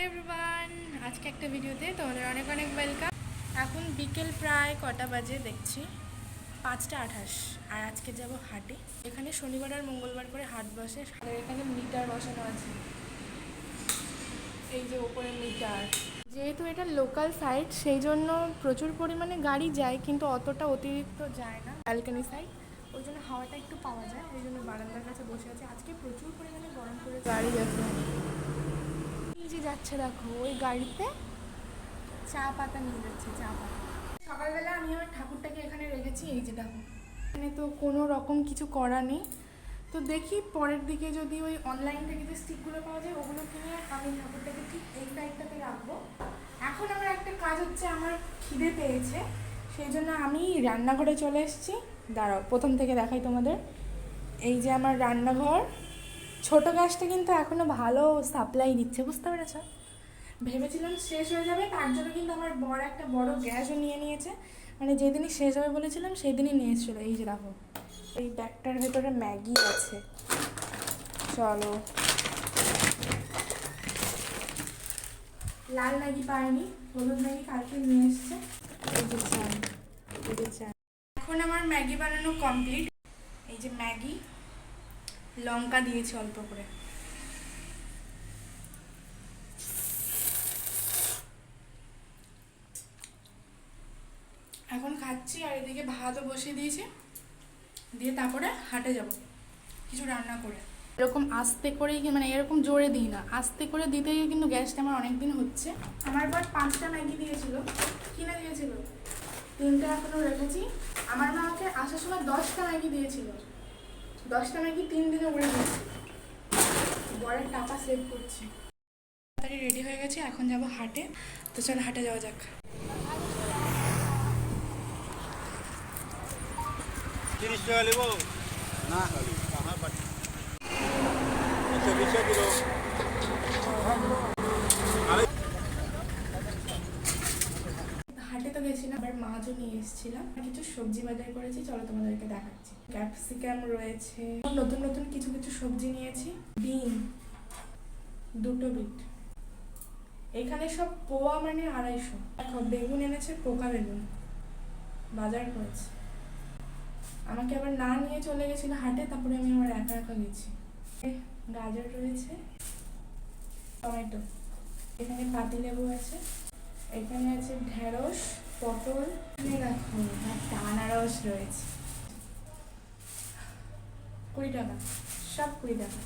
Hello everyone, আজকে একটা ভিডিওতে তোমাদের অনেক অনেক ওয়েলকাম। এখন বিকেল প্রায় কটা বাজে দেখছি 5:28, আর আজকে যাব হাটে। এখানে শনিবার আর মঙ্গলবার করে হাট বসে, আর এখানে মিটার বসানো আছে, এই যে ওপরে মিটার। যেহেতু এটা লোকাল সাইট সেই জন্য প্রচুর পরিমাণে গাড়ি যায়, কিন্তু অতটা অতিরিক্ত যায় না ব্যালকনি সাইড, ওই জন্য হাওয়াটা একটু পাওয়া যায়। ওই জন্য বারান্দার কাছে বসে আছে। আজকে প্রচুর পরিমাণে গরম করে গাড়ি যাচ্ছে, এই যে যাচ্ছে দেখো, ওই গাড়িতে চা পাতা নিয়ে যাচ্ছে, চা পাতা। সকালবেলা আমি আমার ঠাকুরটাকে এখানে রেখেছি, এই যে দেখো। এখানে তো কোনো রকম কিছু করা নেই, তো দেখি পরের দিকে যদি ওই অনলাইন থেকে যে স্টিকগুলো পাওয়া যায় ওগুলো কিনে আমি ঠাকুরটাকে ঠিক এই সাইডটাতে রাখবো। এখন আমার একটা কাজ হচ্ছে, আমার খিদে পেয়েছে, সেই জন্য আমি রান্নাঘরে চলে এসেছি। দাঁড়াও, প্রথম থেকে দেখাই তোমাদের। এই যে আমার রান্নাঘর, ছোটো গ্যাসটা কিন্তু এখনও ভালো সাপ্লাই দিচ্ছে, বুঝতে পেরেছ? ভেবেছিলাম শেষ হয়ে যাবে, তার জন্য কিন্তু আমার বড় একটা বড় গ্যাসও নিয়ে নিয়েছে। মানে যেদিনই শেষ হবে বলেছিলাম সেই দিনই নিয়ে এসেছিলো। এই যে দেখো, এই ব্যাগটার ভেতরে ম্যাগি আছে। চলো, লাল ম্যাগি পাইনি, হলুদ ম্যাগি কালকে নিয়ে এসছে। এই যে চাল, এই যে চাল। এখন আমার ম্যাগি বানানো কমপ্লিট। এই যে ম্যাগি, লঙ্কা দিয়েছি অল্প করে। এখন খাচ্ছি, আর এদিকে ভাতও বসিয়ে দিয়েছি, দিয়ে তারপরে হাটে যাব কিছু রান্না করে। এরকম আস্তে করেই, মানে এরকম জোরে দিই না, আস্তে করে দিতেই কিন্তু গ্যাসটা আমার অনেক দিন হচ্ছে। আমার পর 5টা ম্যাগি দিয়েছিল, কিনে দিয়েছিল, 3টা এখনও রেখেছি। আমার মা আমাকে আসার সময় 10টা ম্যাগি দিয়েছিল, 10টা ম্যাগি 3 দিনে উড়ে গেছে। বড়ের টাকা সেভ করছি। তাড়াতাড়ি রেডি হয়ে গেছে, এখন যাব হাটে। তো চলো হাটে যাওয়া যাক। 30 টাকা নেব না, আচ্ছা 20 কিলো। হাটে তো গেছিলাম, আবার মাছও নিয়ে এসেছিলাম, কিছু সবজি বাজার করেছি, চলো তোমাদেরকে দেখাচ্ছি। ক্যাপসিকাম রয়েছে, নতুন নতুন কিছু কিছু সবজি নিয়েছি। বিন 2টো বিট, এখানে সব পোয়া মানে 250। দেখো, বেগুন এনেছে, পোকা বেগুন বাজার করেছে। আমাকে আবার না নিয়ে চলে গেছিল হাটে, তারপরে আমি আবার একা একা গেছি। গাজর রয়েছে, টমেটো, এখানে পাতিলেবু আছে, এখানে আছে ঢেঁড়স, পটল, দেখো আনারস রয়েছে। 20 টাকা, সব 20 টাকা।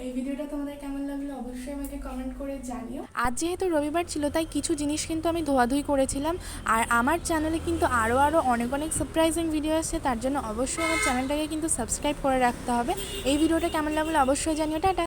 এই ভিডিওটা তোমাদের কেমন লাগলো অবশ্যই আমাকে কমেন্ট করে জানিও। আজ যেহেতু রবিবার ছিল, তাই কিছু জিনিস কিন্তু আমি ধোয়াধুয়ি করেছিলাম। আর আমার চ্যানেলে কিন্তু আরও অনেক অনেক সারপ্রাইজিং ভিডিও আসছে, তার জন্য অবশ্যই আমার চ্যানেলটাকে কিন্তু সাবস্ক্রাইব করে রাখতে হবে। এই ভিডিওটা কেমন লাগলো অবশ্যই জানিও। টাটা।